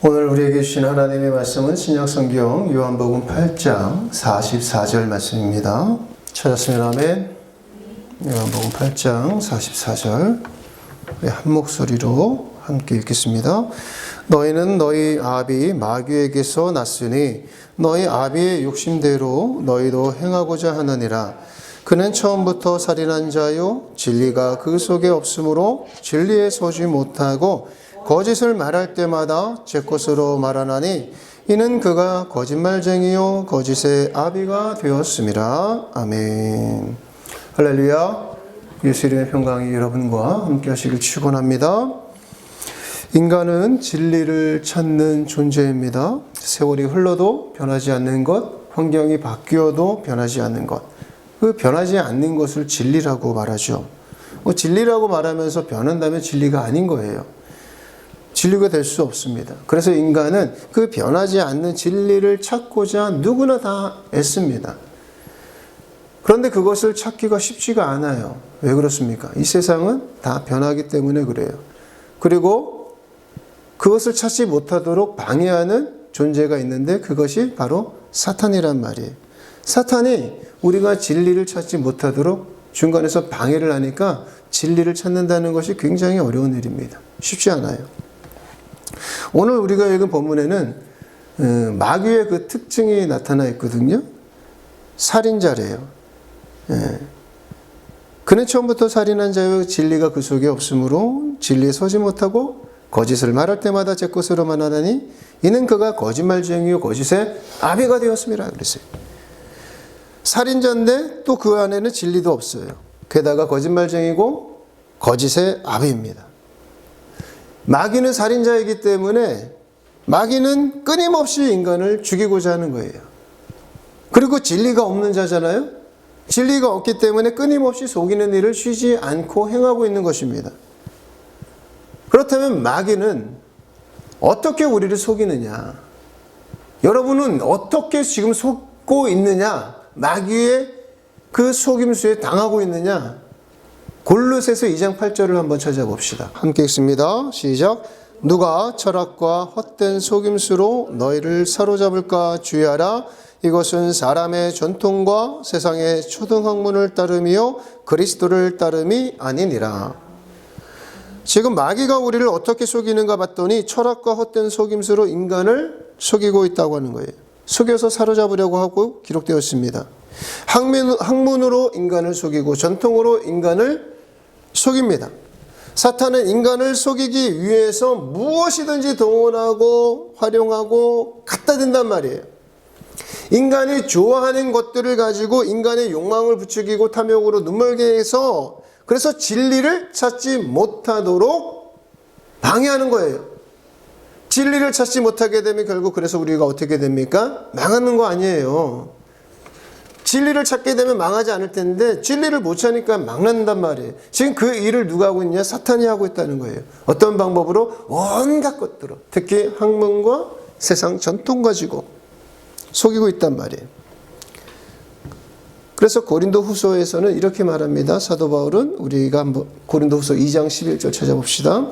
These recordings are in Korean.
오늘 우리에게 주신 하나님의 말씀은 신약성경 요한복음 8장 44절 말씀입니다. 찾았으면 아멘. 요한복음 8장 44절 우리 한 목소리로 함께 읽겠습니다. 너희는 너희 아비 마귀에게서 났으니 너희 아비의 욕심대로 너희도 행하고자 하느니라. 그는 처음부터 살인한 자요 진리가 그 속에 없으므로 진리에 서지 못하고 거짓을 말할 때마다 제 것으로 말하나니 이는 그가 거짓말쟁이요 거짓의 아비가 되었음이라. 아멘. 할렐루야. 예수 이름의 평강이 여러분과 함께 하시길 축원합니다. 인간은 진리를 찾는 존재입니다. 세월이 흘러도 변하지 않는 것, 환경이 바뀌어도 변하지 않는 것, 그 변하지 않는 것을 진리라고 말하죠. 진리라고 말하면서 변한다면 진리가 아닌 거예요. 진리가 될 수 없습니다. 그래서 인간은 그 변하지 않는 진리를 찾고자 누구나 다 애씁니다. 그런데 그것을 찾기가 쉽지가 않아요. 왜 그렇습니까? 이 세상은 다 변하기 때문에 그래요. 그리고 그것을 찾지 못하도록 방해하는 존재가 있는데 그것이 바로 사탄이란 말이에요. 사탄이 우리가 진리를 찾지 못하도록 중간에서 방해를 하니까 진리를 찾는다는 것이 굉장히 어려운 일입니다. 쉽지 않아요. 오늘 우리가 읽은 본문에는 마귀의 그 특징이 나타나 있거든요. 살인자래요. 그는 처음부터 살인한 자요 진리가 그 속에 없으므로 진리에 서지 못하고 거짓을 말할 때마다 제 것으로 말하나니 이는 그가 거짓말쟁이요 거짓의 아비가 되었음이라 그랬어요. 살인자인데 또 그 안에는 진리도 없어요. 게다가 거짓말쟁이고 거짓의 아비입니다. 마귀는 살인자이기 때문에 마귀는 끊임없이 인간을 죽이고자 하는 거예요. 그리고 진리가 없는 자잖아요. 진리가 없기 때문에 끊임없이 속이는 일을 쉬지 않고 행하고 있는 것입니다. 그렇다면 마귀는 어떻게 우리를 속이느냐? 여러분은 어떻게 지금 속고 있느냐? 마귀의 그 속임수에 당하고 있느냐? 골로새서 2장 8절을 한번 찾아봅시다. 함께 읽습니다. 시작. 누가 철학과 헛된 속임수로 너희를 사로잡을까 주의하라. 이것은 사람의 전통과 세상의 초등학문을 따름이요 그리스도를 따름이 아니니라. 지금 마귀가 우리를 어떻게 속이는가 봤더니 철학과 헛된 속임수로 인간을 속이고 있다고 하는 거예요. 속여서 사로잡으려고 하고 기록되었습니다. 학문으로 인간을 속이고 전통으로 인간을 속입니다. 사탄은 인간을 속이기 위해서 무엇이든지 동원하고 활용하고 갖다 댄단 말이에요. 인간이 좋아하는 것들을 가지고 인간의 욕망을 부추기고 탐욕으로 눈멀게 해서 그래서 진리를 찾지 못하도록 방해하는 거예요. 진리를 찾지 못하게 되면 결국 그래서 우리가 어떻게 됩니까? 망하는 거 아니에요. 진리를 찾게 되면 망하지 않을 텐데 진리를 못 찾으니까 망한단 말이에요. 지금 그 일을 누가 하고 있냐? 사탄이 하고 있다는 거예요. 어떤 방법으로? 온갖 것들로. 특히 학문과 세상 전통 가지고 속이고 있단 말이에요. 그래서 고린도후서에서는 이렇게 말합니다. 사도 바울은 우리가 한번 고린도후서 2장 11절 찾아봅시다.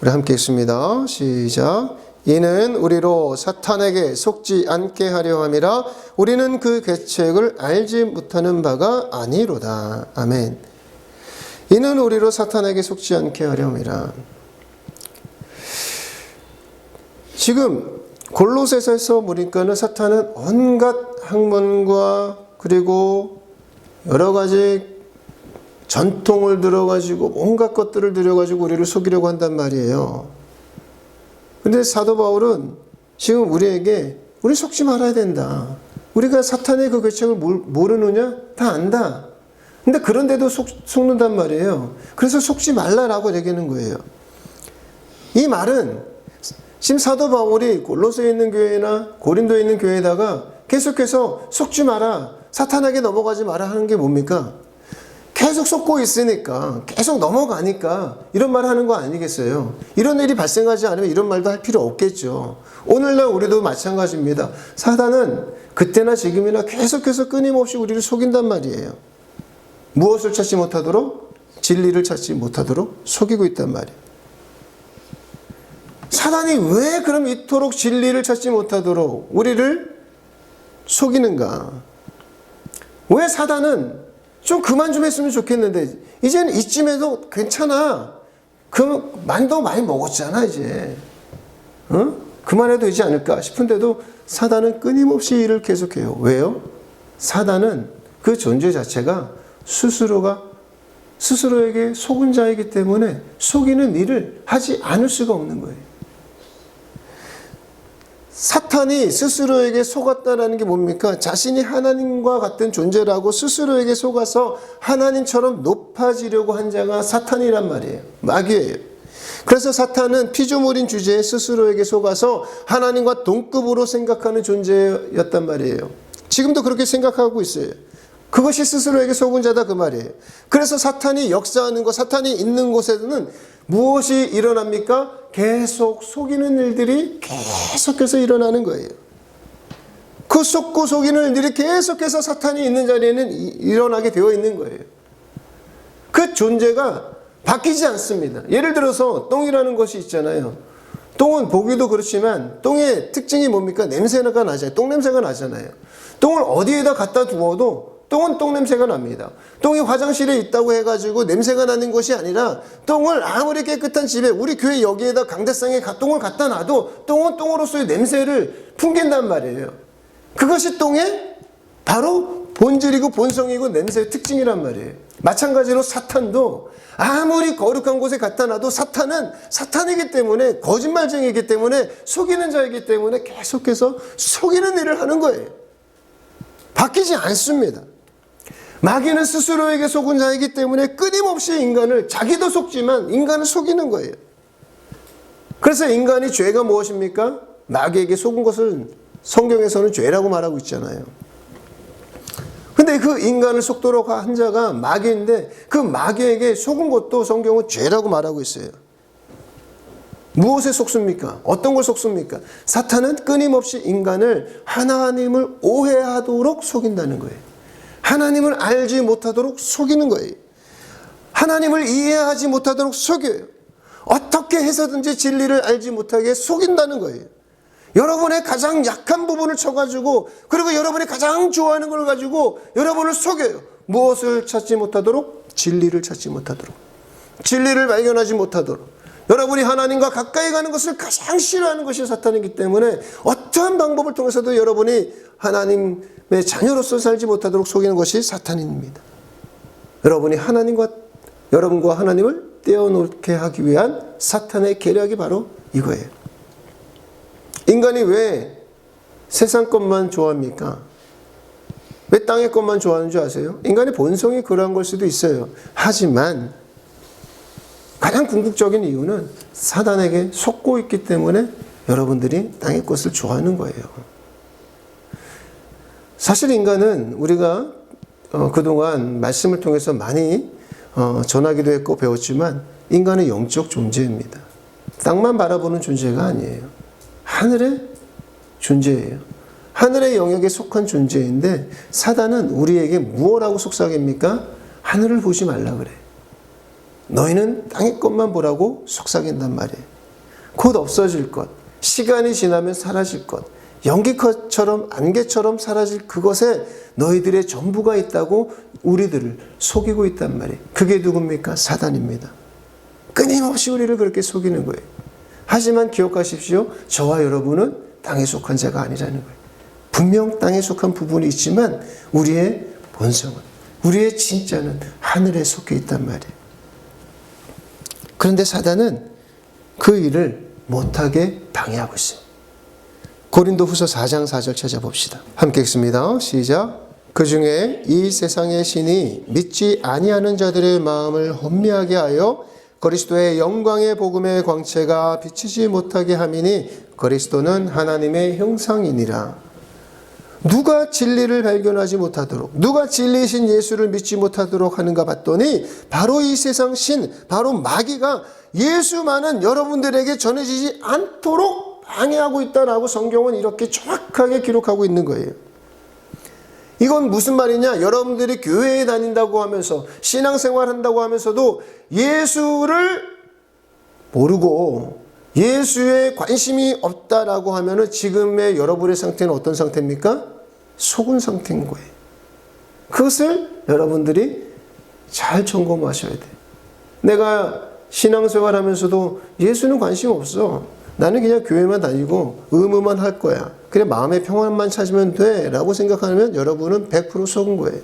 우리 함께 읽습니다. 시작. 이는 우리로 사탄에게 속지 않게 하려 함이라. 우리는 그 계책을 알지 못하는 바가 아니로다. 아멘. 이는 우리로 사탄에게 속지 않게 하려 함이라. 지금 골로새서에서 보니까는 사탄은 온갖 학문과 그리고 여러 가지 전통을 들어가지고 온갖 것들을 들여가지고 우리를 속이려고 한단 말이에요. 근데 사도 바울은 지금 우리에게 우리 속지 말아야 된다. 우리가 사탄의 그 계책을 모르느냐? 다 안다. 근데 그런데도 속는단 말이에요. 그래서 속지 말라라고 얘기하는 거예요. 이 말은 지금 사도 바울이 골로새에 있는 교회나 고린도에 있는 교회에다가 계속해서 속지 마라. 사탄에게 넘어가지 마라 하는 게 뭡니까? 계속 속고 있으니까 계속 넘어가니까 이런 말 하는 거 아니겠어요? 이런 일이 발생하지 않으면 이런 말도 할 필요 없겠죠. 오늘날 우리도 마찬가지입니다. 사탄은 그때나 지금이나 계속해서 끊임없이 우리를 속인단 말이에요. 무엇을 찾지 못하도록? 진리를 찾지 못하도록 속이고 있단 말이에요. 사단이 왜 그럼 이토록 진리를 찾지 못하도록 우리를 속이는가? 왜 사단은 좀 그만 좀 했으면 좋겠는데 이제는 이쯤에도 괜찮아. 그 만도 많이 먹었잖아 이제. 그만해도 되지 않을까 싶은데도 사단은 끊임없이 일을 계속해요. 왜요? 사단은 그 존재 자체가 스스로에게 속은 자이기 때문에 속이는 일을 하지 않을 수가 없는 거예요. 사탄이 스스로에게 속았다는 게 뭡니까? 자신이 하나님과 같은 존재라고 스스로에게 속아서 하나님처럼 높아지려고 한 자가 사탄이란 말이에요. 마귀예요. 그래서 사탄은 피조물인 주제에 스스로에게 속아서 하나님과 동급으로 생각하는 존재였단 말이에요. 지금도 그렇게 생각하고 있어요. 그것이 스스로에게 속은 자다 그 말이에요. 그래서 사탄이 역사하는 것, 사탄이 있는 곳에는 무엇이 일어납니까? 계속 속이는 일들이 계속해서 일어나는 거예요. 그 속고 속이는 일들이 계속해서 사탄이 있는 자리에는 일어나게 되어 있는 거예요. 그 존재가 바뀌지 않습니다. 예를 들어서 똥이라는 것이 있잖아요. 똥은 보기도 그렇지만 똥의 특징이 뭡니까? 냄새가 나잖아요. 똥 냄새가 나잖아요. 똥을 어디에다 갖다 두어도 똥은 똥 냄새가 납니다. 똥이 화장실에 있다고 해가지고 냄새가 나는 것이 아니라 똥을 아무리 깨끗한 집에 우리 교회 여기에다 강대상에 똥을 갖다 놔도 똥은 똥으로서의 냄새를 풍긴단 말이에요. 그것이 똥의 바로 본질이고 본성이고 냄새의 특징이란 말이에요. 마찬가지로 사탄도 아무리 거룩한 곳에 갖다 놔도 사탄은 사탄이기 때문에 거짓말쟁이기 때문에 속이는 자이기 때문에 계속해서 속이는 일을 하는 거예요. 바뀌지 않습니다. 마귀는 스스로에게 속은 자이기 때문에 끊임없이 인간을 자기도 속지만 인간을 속이는 거예요. 그래서 인간이 죄가 무엇입니까? 마귀에게 속은 것을 성경에서는 죄라고 말하고 있잖아요. 근데 그 인간을 속도록 한 자가 마귀인데 그 마귀에게 속은 것도 성경은 죄라고 말하고 있어요. 무엇에 속습니까? 어떤 걸 속습니까? 사탄은 끊임없이 인간을 하나님을 오해하도록 속인다는 거예요. 하나님을 알지 못하도록 속이는 거예요. 하나님을 이해하지 못하도록 속여요. 어떻게 해서든지 진리를 알지 못하게 속인다는 거예요. 여러분의 가장 약한 부분을 쳐가지고 그리고 여러분이 가장 좋아하는 걸 가지고 여러분을 속여요. 무엇을 찾지 못하도록? 진리를 찾지 못하도록. 진리를 발견하지 못하도록. 여러분이 하나님과 가까이 가는 것을 가장 싫어하는 것이 사탄이기 때문에 어떠한 방법을 통해서도 여러분이 하나님의 자녀로서 살지 못하도록 속이는 것이 사탄입니다. 여러분과 하나님을 떼어놓게 하기 위한 사탄의 계략이 바로 이거예요. 인간이 왜 세상 것만 좋아합니까? 왜 땅의 것만 좋아하는 줄 아세요? 인간의 본성이 그러한 걸 수도 있어요. 하지만 가장 궁극적인 이유는 사단에게 속고 있기 때문에 여러분들이 땅의 것을 좋아하는 거예요. 사실 인간은 우리가 그동안 말씀을 통해서 많이 전하기도 했고 배웠지만 인간은 영적 존재입니다. 땅만 바라보는 존재가 아니에요. 하늘의 존재예요. 하늘의 영역에 속한 존재인데 사단은 우리에게 무엇라고 속삭입니까? 하늘을 보지 말라 그래. 너희는 땅의 것만 보라고 속삭인단 말이에요. 곧 없어질 것, 시간이 지나면 사라질 것, 연기처럼 안개처럼 사라질 그것에 너희들의 전부가 있다고 우리들을 속이고 있단 말이에요. 그게 누굽니까? 사단입니다. 끊임없이 우리를 그렇게 속이는 거예요. 하지만 기억하십시오. 저와 여러분은 땅에 속한 자가 아니라는 거예요. 분명 땅에 속한 부분이 있지만 우리의 본성은, 우리의 진짜는 하늘에 속해 있단 말이에요. 그런데 사단은 그 일을 못하게 방해하고 있어요. 고린도후서 4장 4절 찾아봅시다. 함께 읽습니다. 시작. 그 중에 이 세상의 신이 믿지 아니하는 자들의 마음을 혼미하게 하여 그리스도의 영광의 복음의 광채가 비치지 못하게 함이니 그리스도는 하나님의 형상이니라. 누가 진리를 발견하지 못하도록, 누가 진리이신 예수를 믿지 못하도록 하는가 봤더니 바로 이 세상 신, 바로 마귀가 예수만은 여러분들에게 전해지지 않도록 방해하고 있다라고 성경은 이렇게 정확하게 기록하고 있는 거예요. 이건 무슨 말이냐? 여러분들이 교회에 다닌다고 하면서 신앙생활 한다고 하면서도 예수를 모르고 예수에 관심이 없다라고 하면은 지금의 여러분의 상태는 어떤 상태입니까? 속은 상태인 거예요. 그것을 여러분들이 잘 점검하셔야 돼요. 내가 신앙생활 하면서도 예수는 관심 없어. 나는 그냥 교회만 다니고 의무만 할 거야. 그래 마음의 평안만 찾으면 돼 라고 생각하면 여러분은 100% 속은 거예요.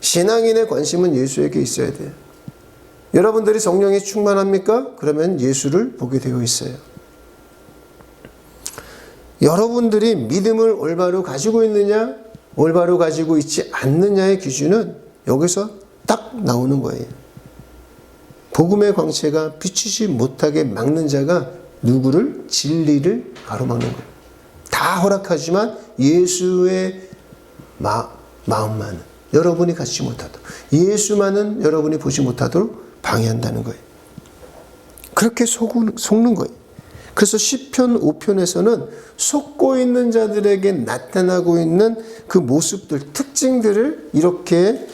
신앙인의 관심은 예수에게 있어야 돼요. 여러분들이 성령에 충만합니까? 그러면 예수를 보게 되어 있어요. 여러분들이 믿음을 올바로 가지고 있느냐, 올바로 가지고 있지 않느냐의 기준은 여기서 딱 나오는 거예요. 복음의 광채가 비추지 못하게 막는 자가 누구를? 진리를 가로막는 거예요. 다 허락하지만 예수의 마음만은 여러분이 갖지 못하도록, 예수만은 여러분이 보지 못하도록 방해한다는 거예요. 그렇게 속는 거예요. 그래서 시편 5편에서는 속고 있는 자들에게 나타나고 있는 그 모습들, 특징들을 이렇게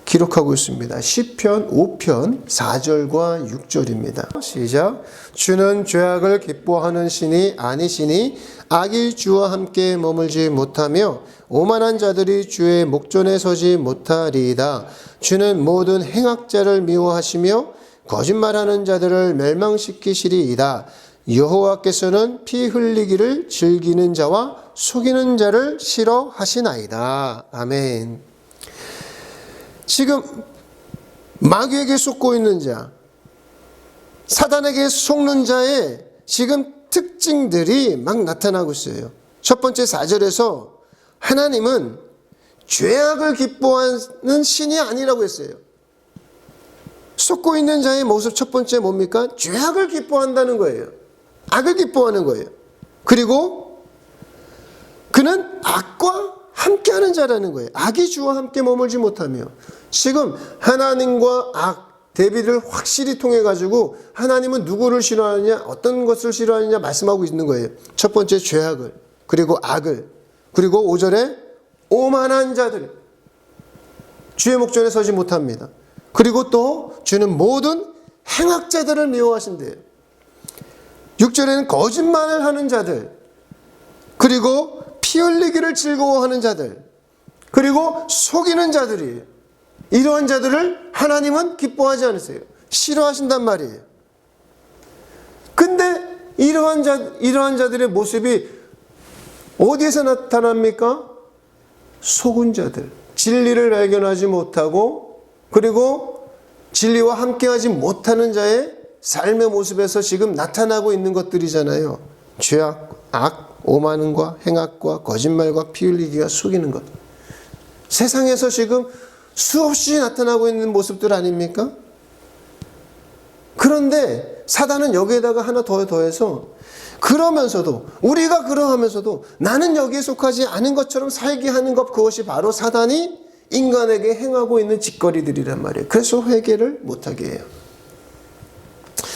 기록하고 있습니다. 시편 5편 4절과 6절입니다. 시작. 주는 죄악을 기뻐하는 신이 아니시니 악이 주와 함께 머물지 못하며 오만한 자들이 주의 목전에 서지 못하리이다. 주는 모든 행악자를 미워하시며 거짓말하는 자들을 멸망시키시리이다. 여호와께서는 피 흘리기를 즐기는 자와 속이는 자를 싫어하시나이다. 아멘. 지금 마귀에게 속고 있는 자, 사단에게 속는 자의 지금 특징들이 막 나타나고 있어요. 첫 번째 4절에서 하나님은 죄악을 기뻐하는 신이 아니라고 했어요. 속고 있는 자의 모습 첫 번째 뭡니까? 죄악을 기뻐한다는 거예요. 악을 기뻐하는 거예요. 그리고 그는 악과 함께하는 자라는 거예요. 악이 주와 함께 머물지 못하며. 지금 하나님과 악 대비를 확실히 통해 가지고 하나님은 누구를 싫어하느냐, 어떤 것을 싫어하느냐 말씀하고 있는 거예요. 첫 번째 죄악을, 그리고 악을, 그리고 5절에 오만한 자들, 주의 목전에 서지 못합니다. 그리고 또 주는 모든 행악자들을 미워하신대요. 6절에는 거짓말을 하는 자들, 그리고 피 흘리기를 즐거워하는 자들, 그리고 속이는 자들이에요. 이러한 자들을 하나님은 기뻐하지 않으세요. 싫어하신단 말이에요. 근데 이러한 자들의 모습이 어디에서 나타납니까? 속은 자들, 진리를 발견하지 못하고 그리고 진리와 함께하지 못하는 자의 삶의 모습에서 지금 나타나고 있는 것들이잖아요. 죄악, 악, 오만과 행악과 거짓말과 피 흘리기와 속이는 것. 세상에서 지금 수없이 나타나고 있는 모습들 아닙니까? 그런데 사단은 여기에다가 하나 더해서 그러면서도, 우리가 그러하면서도 나는 여기에 속하지 않은 것처럼 살게 하는 것, 그것이 바로 사단이 인간에게 행하고 있는 짓거리들이란 말이에요. 그래서 회개를 못하게 해요.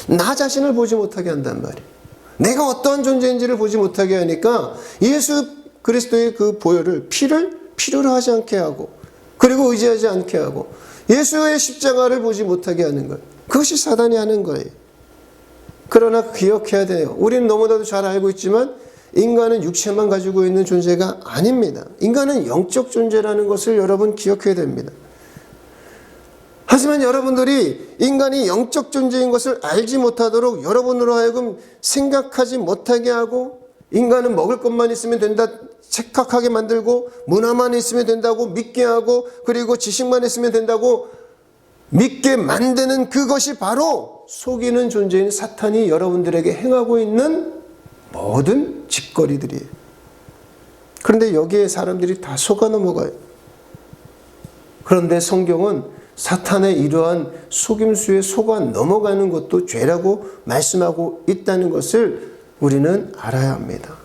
나 자신을 보지 못하게 한단 말이에요. 내가 어떠한 존재인지를 보지 못하게 하니까 예수 그리스도의 그 보혈을, 피를 필요로 하지 않게 하고, 그리고 의지하지 않게 하고, 예수의 십자가를 보지 못하게 하는 것. 그것이 사단이 하는 거예요. 그러나 기억해야 돼요. 우리는 너무나도 잘 알고 있지만 인간은 육체만 가지고 있는 존재가 아닙니다. 인간은 영적 존재라는 것을 여러분 기억해야 됩니다. 하지만 여러분들이 인간이 영적 존재인 것을 알지 못하도록 여러분으로 하여금 생각하지 못하게 하고, 인간은 먹을 것만 있으면 된다 착각하게 만들고, 문화만 있으면 된다고 믿게 하고, 그리고 지식만 있으면 된다고 믿게 만드는 그것이 바로 속이는 존재인 사탄이 여러분들에게 행하고 있는 모든 짓거리들이에요. 그런데 여기에 사람들이 다 속아 넘어가요. 그런데 성경은 사탄의 이러한 속임수에 속아 넘어가는 것도 죄라고 말씀하고 있다는 것을 우리는 알아야 합니다.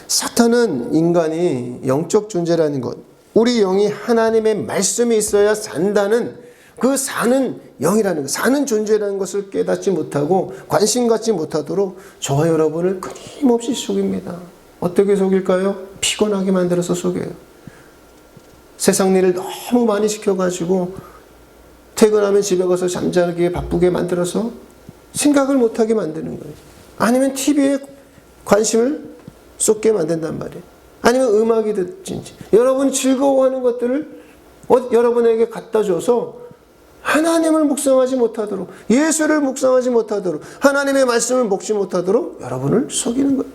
사탄은 인간이 영적 존재라는 것, 우리 영이 하나님의 말씀이 있어야 산다는, 그 사는 영이라는 것, 사는 존재라는 것을 깨닫지 못하고 관심 갖지 못하도록 저와 여러분을 끊임없이 속입니다. 어떻게 속일까요? 피곤하게 만들어서 속여요. 세상 일을 너무 많이 시켜가지고 퇴근하면 집에 가서 잠자기에 바쁘게 만들어서 생각을 못하게 만드는 거예요. 아니면 TV에 관심을 쏟게 만든단 말이에요. 아니면 음악이 듣든지 여러분 즐거워하는 것들을 여러분에게 갖다 줘서 하나님을 묵상하지 못하도록, 예수를 묵상하지 못하도록, 하나님의 말씀을 먹지 못하도록 여러분을 속이는 거예요.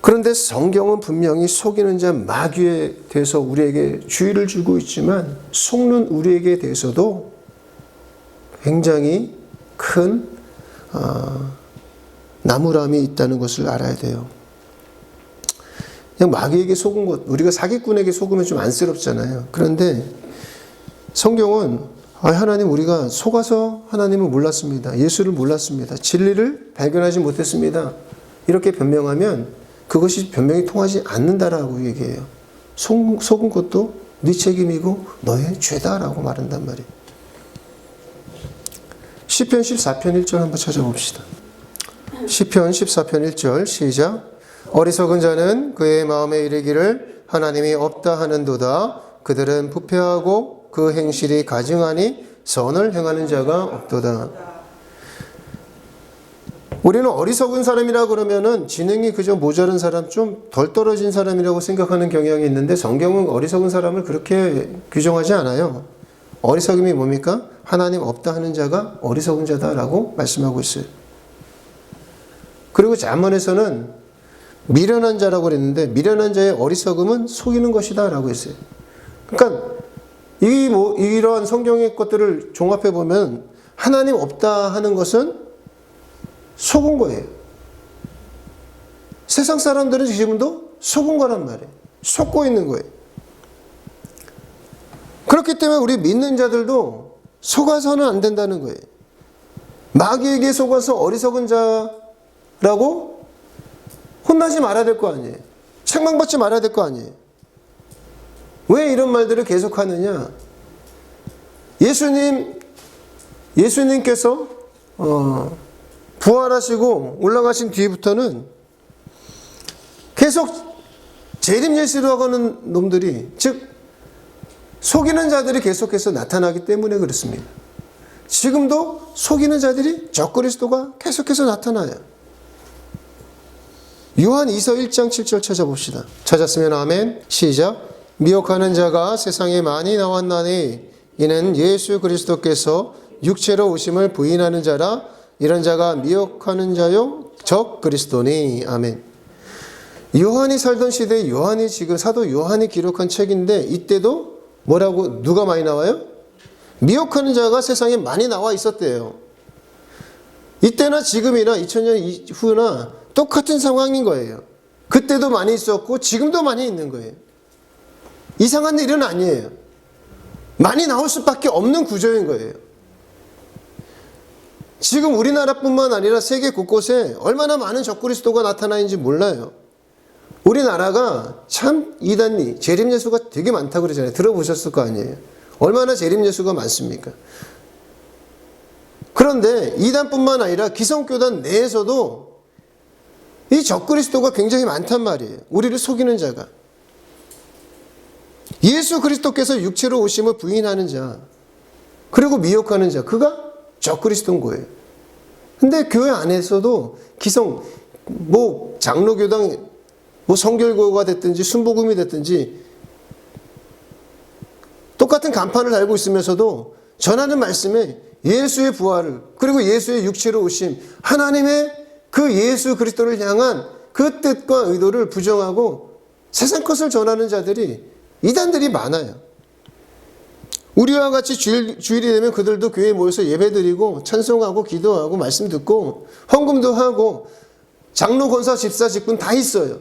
그런데 성경은 분명히 속이는 자 마귀에 대해서 우리에게 주의를 주고 있지만 속는 우리에게 대해서도 굉장히 큰 나무람이 있다는 것을 알아야 돼요. 그냥 마귀에게 속은 것, 우리가 사기꾼에게 속으면 좀 안쓰럽잖아요. 그런데 성경은 하나님 우리가 속아서 하나님을 몰랐습니다. 예수를 몰랐습니다. 진리를 발견하지 못했습니다. 이렇게 변명하면 그것이 변명이 통하지 않는다라고 얘기해요. 속은 것도 네 책임이고 너의 죄다라고 말한단 말이에요. 시편 14편 1절 한번 찾아봅시다. 시편 14편 1절 시작. 어리석은 자는 그의 마음에 이르기를 하나님이 없다 하는도다. 그들은 부패하고 그 행실이 가증하니 선을 행하는 자가 없도다. 우리는 어리석은 사람이라 그러면은 지능이 그저 모자른 사람, 좀 덜 떨어진 사람이라고 생각하는 경향이 있는데 성경은 어리석은 사람을 그렇게 규정하지 않아요. 어리석음이 뭡니까? 하나님 없다 하는 자가 어리석은 자다라고 말씀하고 있어요. 그리고 잠언에서는 미련한 자라고 그랬는데 미련한 자의 어리석음은 속이는 것이다 라고 했어요. 그러니까 이러한 성경의 것들을 종합해 보면 하나님 없다 하는 것은 속은 거예요. 세상 사람들은 지금도 속은 거란 말이에요. 속고 있는 거예요. 그렇기 때문에 우리 믿는 자들도 속아서는 안 된다는 거예요. 마귀에게 속아서 어리석은 자라고 혼나지 말아야 될 거 아니에요. 책망받지 말아야 될 거 아니에요. 왜 이런 말들을 계속하느냐? 예수님께서 부활하시고 올라가신 뒤부터는 계속 재림 예수라고 하는 놈들이, 즉 속이는 자들이 계속해서 나타나기 때문에 그렇습니다. 지금도 속이는 자들이 적그리스도가 계속해서 나타나요. 요한 2서 1장 7절 찾아봅시다. 찾았으면 아멘. 시작. 미혹하는 자가 세상에 많이 나왔나니 이는 예수 그리스도께서 육체로 오심을 부인하는 자라. 이런 자가 미혹하는 자요 적 그리스도니. 아멘. 요한이 살던 시대에 지금 사도 요한이 기록한 책인데 이때도 뭐라고 누가 많이 나와요? 미혹하는 자가 세상에 많이 나와 있었대요. 이때나 지금이나 2000년 이후나 똑같은 상황인 거예요. 그때도 많이 있었고 지금도 많이 있는 거예요. 이상한 일은 아니에요. 많이 나올 수밖에 없는 구조인 거예요. 지금 우리나라뿐만 아니라 세계 곳곳에 얼마나 많은 적그리스도가 나타나는지 몰라요. 우리나라가 참 이단이 재림예수가 되게 많다고 그러잖아요. 들어보셨을 거 아니에요. 얼마나 재림예수가 많습니까? 그런데 이단뿐만 아니라 기성교단 내에서도 이 적그리스도가 굉장히 많단 말이에요. 우리를 속이는 자가. 예수 그리스도께서 육체로 오심을 부인하는 자, 그리고 미혹하는 자, 그가 적그리스도인 거예요. 근데 교회 안에서도 장로교당, 성결교가 됐든지 순복음이 됐든지 똑같은 간판을 달고 있으면서도 전하는 말씀에 예수의 부활을, 그리고 예수의 육체로 오심, 하나님의 그 예수 그리스도를 향한 그 뜻과 의도를 부정하고 세상 것을 전하는 자들이, 이단들이 많아요. 우리와 같이 주일이 되면 그들도 교회에 모여서 예배드리고 찬송하고 기도하고 말씀 듣고 헌금도 하고 장로, 권사, 집사, 직분 다 있어요.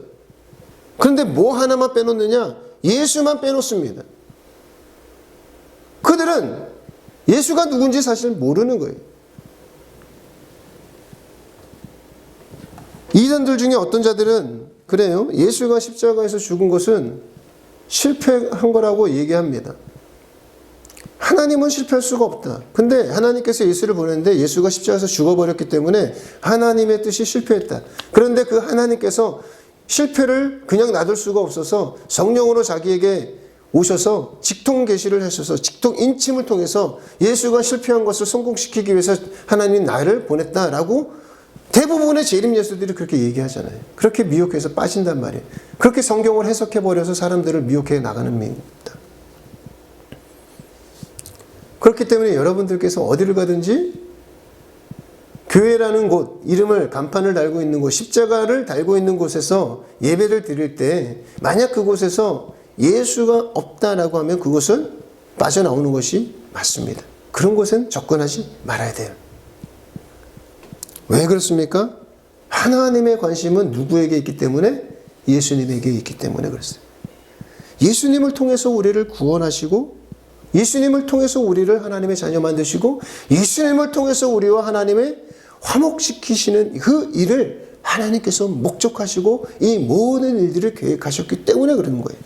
그런데 뭐 하나만 빼놓느냐? 예수만 빼놓습니다. 그들은 예수가 누군지 사실 모르는 거예요. 이단들 중에 어떤 자들은 그래요. 예수가 십자가에서 죽은 것은 실패한 거라고 얘기합니다. 하나님은 실패할 수가 없다. 근데 하나님께서 예수를 보냈는데 예수가 십자가에서 죽어버렸기 때문에 하나님의 뜻이 실패했다. 그런데 그 하나님께서 실패를 그냥 놔둘 수가 없어서 성령으로 자기에게 오셔서 직통 계시를 하셔서 직통 인침을 통해서 예수가 실패한 것을 성공시키기 위해서 하나님 나를 보냈다라고 대부분의 재림 예수들이 그렇게 얘기하잖아요. 그렇게 미혹해서 빠진단 말이에요. 그렇게 성경을 해석해버려서 사람들을 미혹해 나가는 겁니다. 그렇기 때문에 여러분들께서 어디를 가든지 교회라는 곳, 이름을 간판을 달고 있는 곳, 십자가를 달고 있는 곳에서 예배를 드릴 때 만약 그곳에서 예수가 없다라고 하면 그곳은 빠져나오는 것이 맞습니다. 그런 곳은 접근하지 말아야 돼요. 왜 그렇습니까? 하나님의 관심은 누구에게 있기 때문에? 예수님에게 있기 때문에 그렇습니다. 예수님을 통해서 우리를 구원하시고 예수님을 통해서 우리를 하나님의 자녀 만드시고 예수님을 통해서 우리와 하나님의 화목시키시는 그 일을 하나님께서 목적하시고 이 모든 일들을 계획하셨기 때문에 그러는 거예요.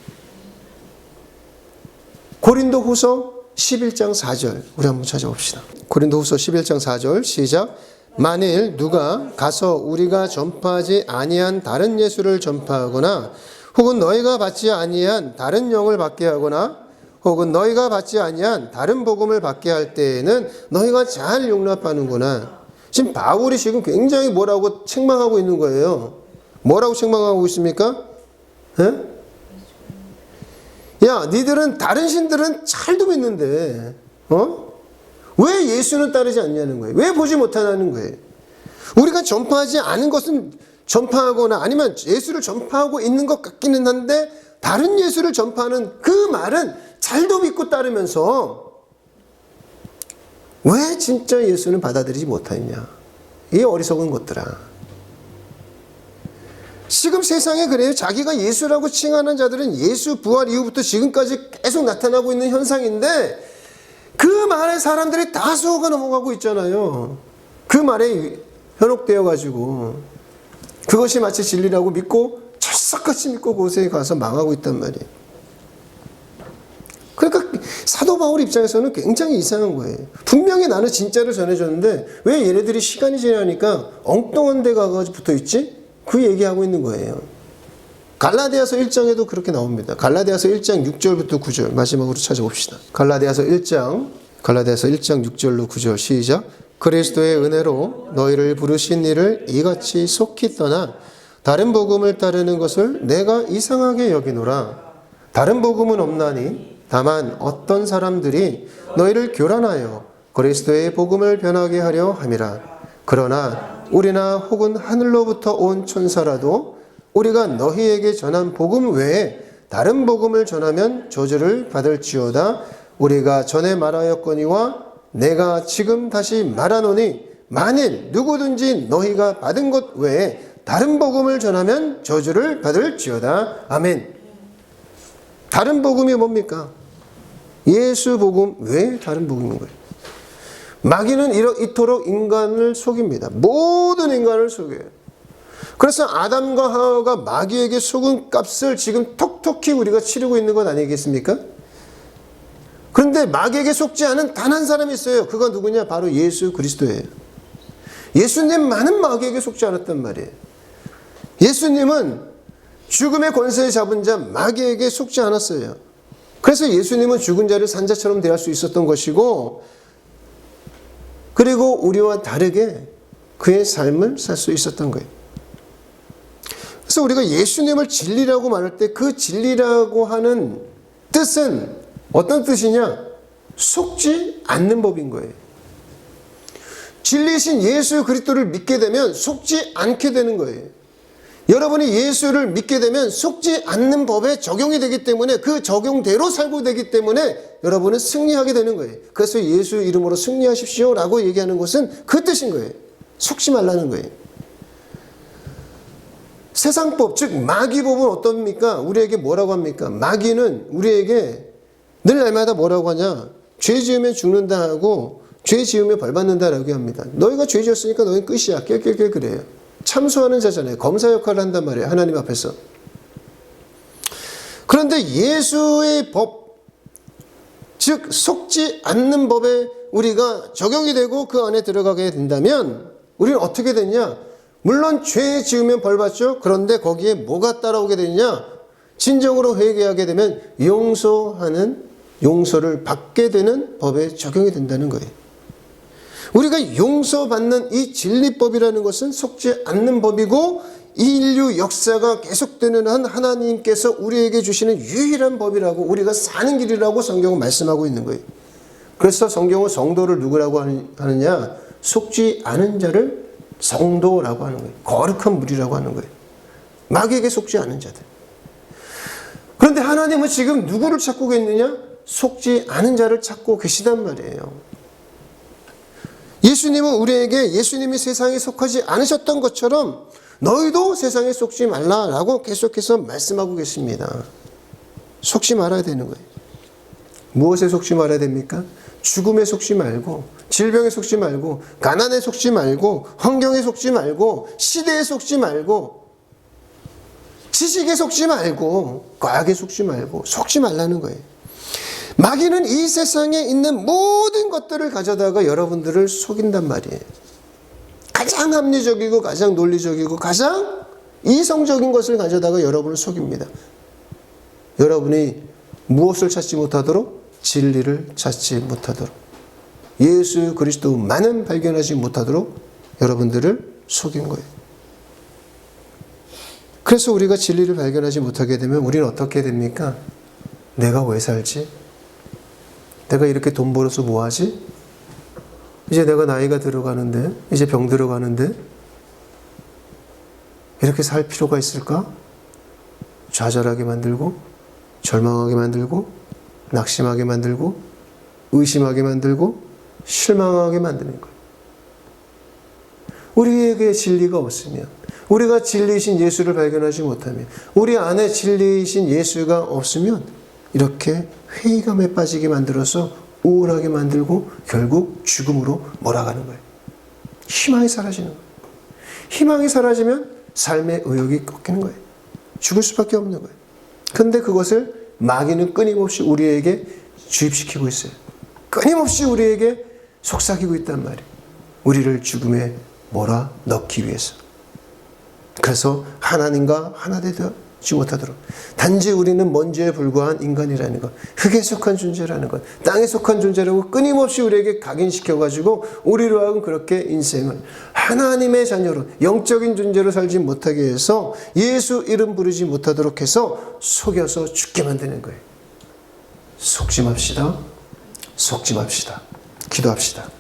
고린도후서 11장 4절 우리 한번 찾아봅시다. 고린도후서 11장 4절 시작. 만일 누가 가서 우리가 전파하지 아니한 다른 예수를 전파하거나 혹은 너희가 받지 아니한 다른 영을 받게 하거나 혹은 너희가 받지 아니한 다른 복음을 받게 할 때에는 너희가 잘 용납하는구나. 지금 바울이 지금 굉장히 뭐라고 책망하고 있는 거예요. 뭐라고 책망하고 있습니까? 야, 니들은 다른 신들은 잘도 믿는데 왜 예수는 따르지 않냐는 거예요. 왜 보지 못하냐는 거예요. 우리가 전파하지 않은 것은 전파하거나 아니면 예수를 전파하고 있는 것 같기는 한데 다른 예수를 전파하는 그 말은 잘도 믿고 따르면서 왜 진짜 예수는 받아들이지 못하느냐. 이 어리석은 것들아. 지금 세상에 그래요. 자기가 예수라고 칭하는 자들은 예수 부활 이후부터 지금까지 계속 나타나고 있는 현상인데 그 말에 사람들이 다 속아 넘어가고 있잖아요. 그 말에 현혹되어 가지고 그것이 마치 진리라고 믿고 철석같이 믿고 그곳에 가서 망하고 있단 말이에요. 그러니까 사도 바울 입장에서는 굉장히 이상한 거예요. 분명히 나는 진짜를 전해줬는데 왜 얘네들이 시간이 지나니까 엉뚱한 데 가가지고 붙어있지? 그 얘기하고 있는 거예요. 갈라디아서 1장에도 그렇게 나옵니다. 갈라디아서 1장 6절부터 9절 마지막으로 찾아봅시다. 갈라디아서 1장 6절로 9절 시작. 그리스도의 은혜로 너희를 부르신 이를 이같이 속히 떠나 다른 복음을 따르는 것을 내가 이상하게 여기노라. 다른 복음은 없나니 다만 어떤 사람들이 너희를 교란하여 그리스도의 복음을 변하게 하려 함이라. 그러나 우리나 혹은 하늘로부터 온 천사라도 우리가 너희에게 전한 복음 외에 다른 복음을 전하면 저주를 받을지어다. 우리가 전에 말하였거니와 내가 지금 다시 말하노니 만일 누구든지 너희가 받은 것 외에 다른 복음을 전하면 저주를 받을지어다. 아멘. 다른 복음이 뭡니까? 예수 복음 외에 다른 복음인 거예요. 마귀는 이토록 인간을 속입니다. 모든 인간을 속여요. 그래서 아담과 하와가 마귀에게 속은 값을 지금 톡톡히 우리가 치르고 있는 것 아니겠습니까? 그런데 마귀에게 속지 않은 단 한 사람이 있어요. 그가 누구냐? 바로 예수 그리스도예요. 예수님만은 마귀에게 속지 않았단 말이에요. 예수님은 죽음의 권세에 잡은 자 마귀에게 속지 않았어요. 그래서 예수님은 죽은 자를 산 자처럼 대할 수 있었던 것이고 그리고 우리와 다르게 그의 삶을 살 수 있었던 거예요. 그래서 우리가 예수님을 진리라고 말할 때 그 진리라고 하는 뜻은 어떤 뜻이냐? 속지 않는 법인 거예요. 진리신 예수 그리스도를 믿게 되면 속지 않게 되는 거예요. 여러분이 예수를 믿게 되면 속지 않는 법에 적용이 되기 때문에 그 적용대로 살고 되기 때문에 여러분은 승리하게 되는 거예요. 그래서 예수 이름으로 승리하십시오 라고 얘기하는 것은 그 뜻인 거예요. 속지 말라는 거예요. 세상법, 즉 마귀법은 어떻습니까? 우리에게 뭐라고 합니까? 마귀는 우리에게 늘 날마다 뭐라고 하냐? 죄 지으면 죽는다 하고 죄 지으면 벌 받는다라고 합니다. 너희가 죄 지었으니까 너희는 끝이야. 깰깰깰 그래요. 참수하는 자잖아요. 검사 역할을 한단 말이에요. 하나님 앞에서. 그런데 예수의 법, 즉 속지 않는 법에 우리가 적용이 되고 그 안에 들어가게 된다면 우리는 어떻게 되냐? 물론 죄 지으면 벌 받죠. 그런데 거기에 뭐가 따라오게 되느냐? 진정으로 회개하게 되면 용서를 받게 되는 법에 적용이 된다는 거예요. 우리가 용서받는 이 진리법이라는 것은 속지 않는 법이고 이 인류 역사가 계속되는 한 하나님께서 우리에게 주시는 유일한 법이라고, 우리가 사는 길이라고 성경은 말씀하고 있는 거예요. 그래서 성경은 성도를 누구라고 하느냐? 속지 않은 자를 성도라고 하는 거예요. 거룩한 무리라고 하는 거예요. 마귀에게 속지 않은 자들. 그런데 하나님은 지금 누구를 찾고 계시느냐? 속지 않은 자를 찾고 계시단 말이에요. 예수님은 우리에게 예수님이 세상에 속하지 않으셨던 것처럼 너희도 세상에 속지 말라라고 계속해서 말씀하고 계십니다. 속지 말아야 되는 거예요. 무엇에 속지 말아야 됩니까? 죽음에 속지 말고, 질병에 속지 말고, 가난에 속지 말고, 환경에 속지 말고, 시대에 속지 말고, 지식에 속지 말고, 과학에 속지 말고, 속지 말라는 거예요. 마귀는 이 세상에 있는 모든 것들을 가져다가 여러분들을 속인단 말이에요. 가장 합리적이고 가장 논리적이고 가장 이성적인 것을 가져다가 여러분을 속입니다. 여러분이 무엇을 찾지 못하도록? 진리를 찾지 못하도록, 예수 그리스도만은 발견하지 못하도록 여러분들을 속인 거예요. 그래서 우리가 진리를 발견하지 못하게 되면 우리는 어떻게 됩니까? 내가 왜 살지? 내가 이렇게 돈 벌어서 뭐 하지? 이제 내가 나이가 들어가는데, 이제 병 들어가는데 이렇게 살 필요가 있을까? 좌절하게 만들고, 절망하게 만들고, 낙심하게 만들고, 의심하게 만들고, 실망하게 만드는 거예요. 우리에게 진리가 없으면, 우리가 진리이신 예수를 발견하지 못하면, 우리 안에 진리이신 예수가 없으면 이렇게 회의감에 빠지게 만들어서 우울하게 만들고 결국 죽음으로 몰아가는 거예요. 희망이 사라지는 거예요. 희망이 사라지면 삶의 의욕이 꺾이는 거예요. 죽을 수밖에 없는 거예요. 그런데 그것을 마귀는 끊임없이 우리에게 주입시키고 있어요. 끊임없이 우리에게 속삭이고 있단 말이에요. 우리를 죽음에 몰아넣기 위해서. 그래서 하나님과 하나 되지 못하도록, 단지 우리는 먼지에 불과한 인간이라는 것, 흙에 속한 존재라는 것, 땅에 속한 존재라고 끊임없이 우리에게 각인시켜가지고 우리로 하여금 그렇게 인생을 하나님의 자녀로, 영적인 존재로 살지 못하게 해서 예수 이름 부르지 못하도록 해서 속여서 죽게 만드는 거예요. 속지 맙시다. 속지 맙시다. 기도합시다.